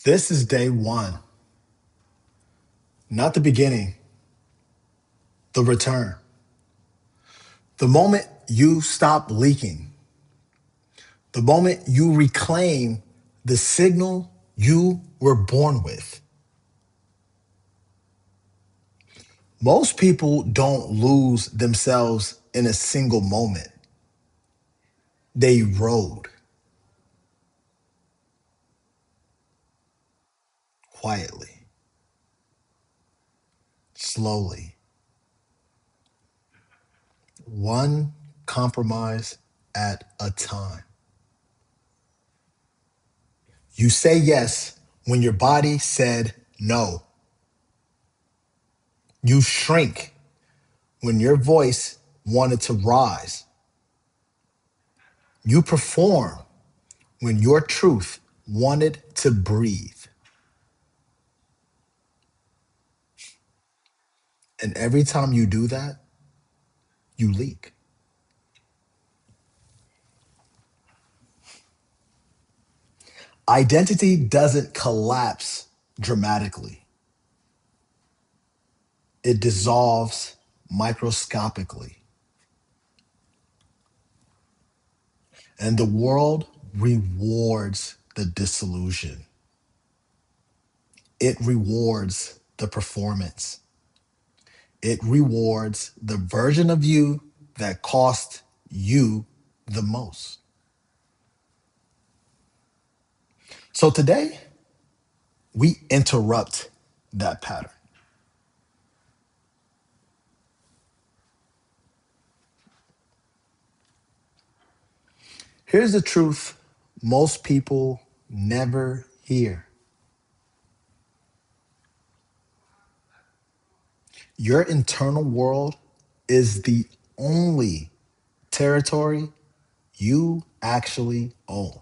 This is day one, not the beginning, the return. The moment you stop leaking, the moment you reclaim the signal you were born with. Most people don't lose themselves in a single moment. They rode quietly, slowly, one compromise at a time. You say yes when your body said no. You shrink when your voice wanted to rise. You perform when your truth wanted to breathe. And every time you do that, you leak. Identity doesn't collapse dramatically, it dissolves microscopically. And the world rewards the disillusion, it rewards the performance, it rewards the version of you that cost you the most. So today, we interrupt that pattern. Here's the truth most people never hear: your internal world is the only territory you actually own.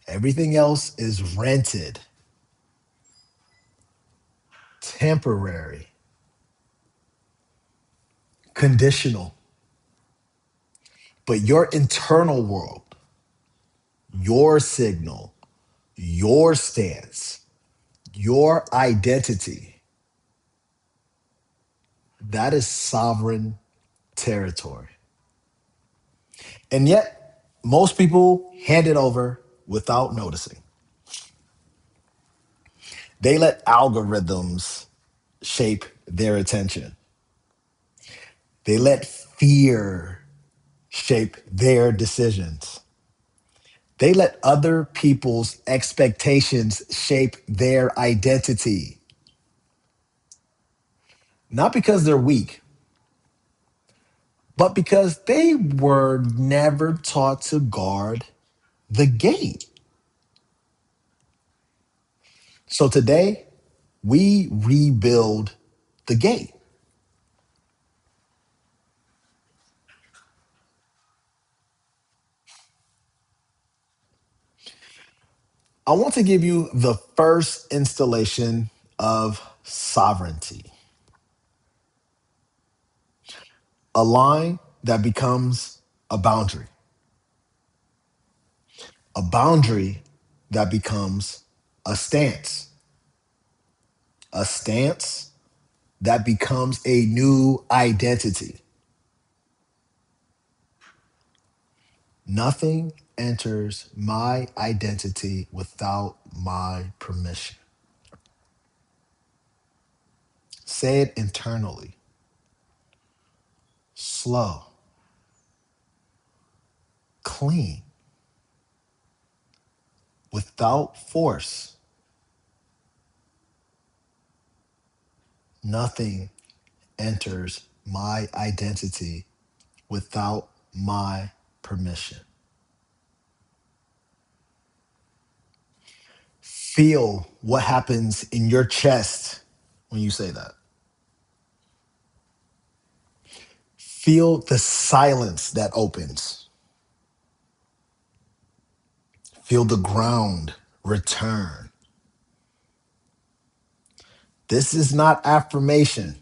Everything else is rented, temporary, conditional. But your internal world, your signal, your stance, your identity, that is sovereign territory. And yet, most people hand it over without noticing. They let algorithms shape their attention. They let fear shape their decisions. They let other people's expectations shape their identity. Not because they're weak, but because they were never taught to guard the gate. So today, we rebuild the gate. I want to give you the first installation of sovereignty, a line that becomes a boundary, a boundary that becomes a stance that becomes a new identity. Nothing enters my identity without my permission. Say it internally, slow, clean, without force. Nothing enters my identity without my permission. Feel what happens in your chest when you say that. Feel the silence that opens. Feel the ground return. This is not affirmation.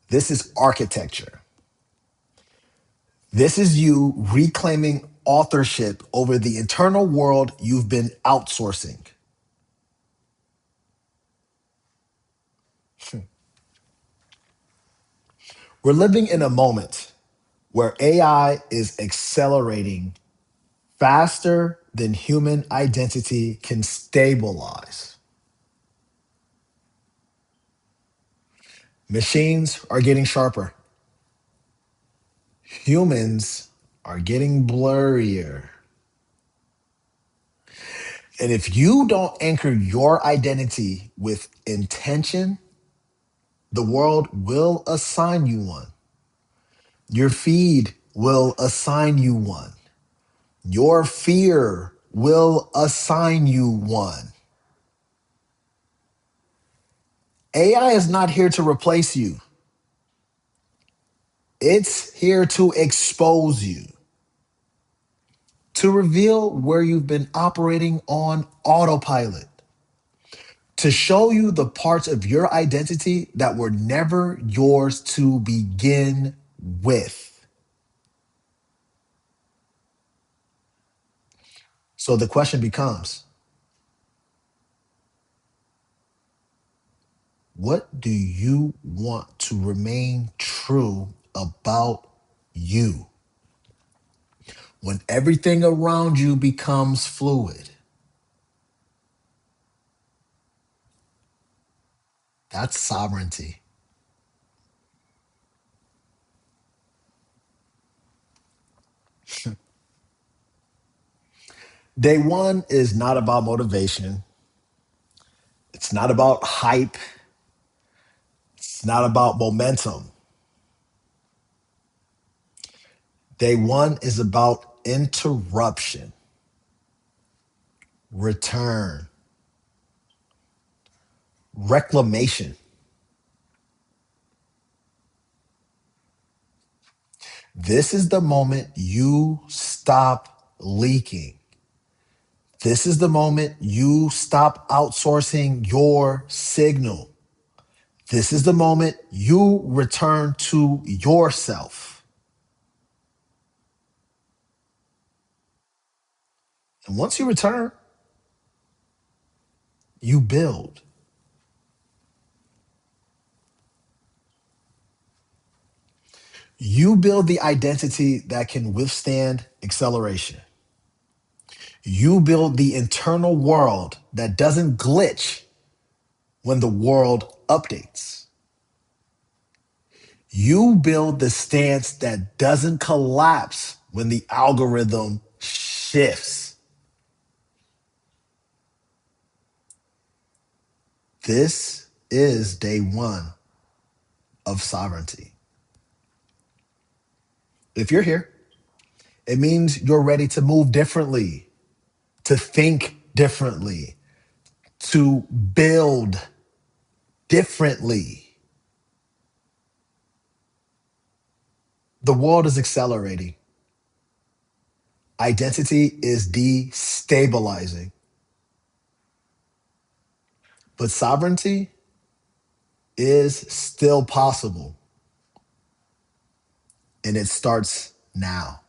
This is architecture. This is you reclaiming authorship over the internal world you've been outsourcing. We're living in a moment where AI is accelerating faster than human identity can stabilize. Machines are getting sharper. Humans are getting blurrier. And if you don't anchor your identity with intention, the world will assign you one. Your feed will assign you one. Your fear will assign you one. AI is not here to replace you. It's here to expose you, to reveal where you've been operating on autopilot, to show you the parts of your identity that were never yours to begin with. So the question becomes, what do you want to remain true about you when everything around you becomes fluid? That's sovereignty. Day one is not about motivation. It's not about hype. It's not about momentum. Day one is about interruption, return, reclamation. This is the moment you stop leaking. This is the moment you stop outsourcing your signal. This is the moment you return to yourself. And once you return, you build. You build the identity that can withstand acceleration. You build the internal world that doesn't glitch when the world updates. You build the stance that doesn't collapse when the algorithm shifts. This is day one of sovereignty. If you're here, it means you're ready to move differently, to think differently, to build differently. The world is accelerating. Identity is destabilizing, but sovereignty is still possible, and it starts now.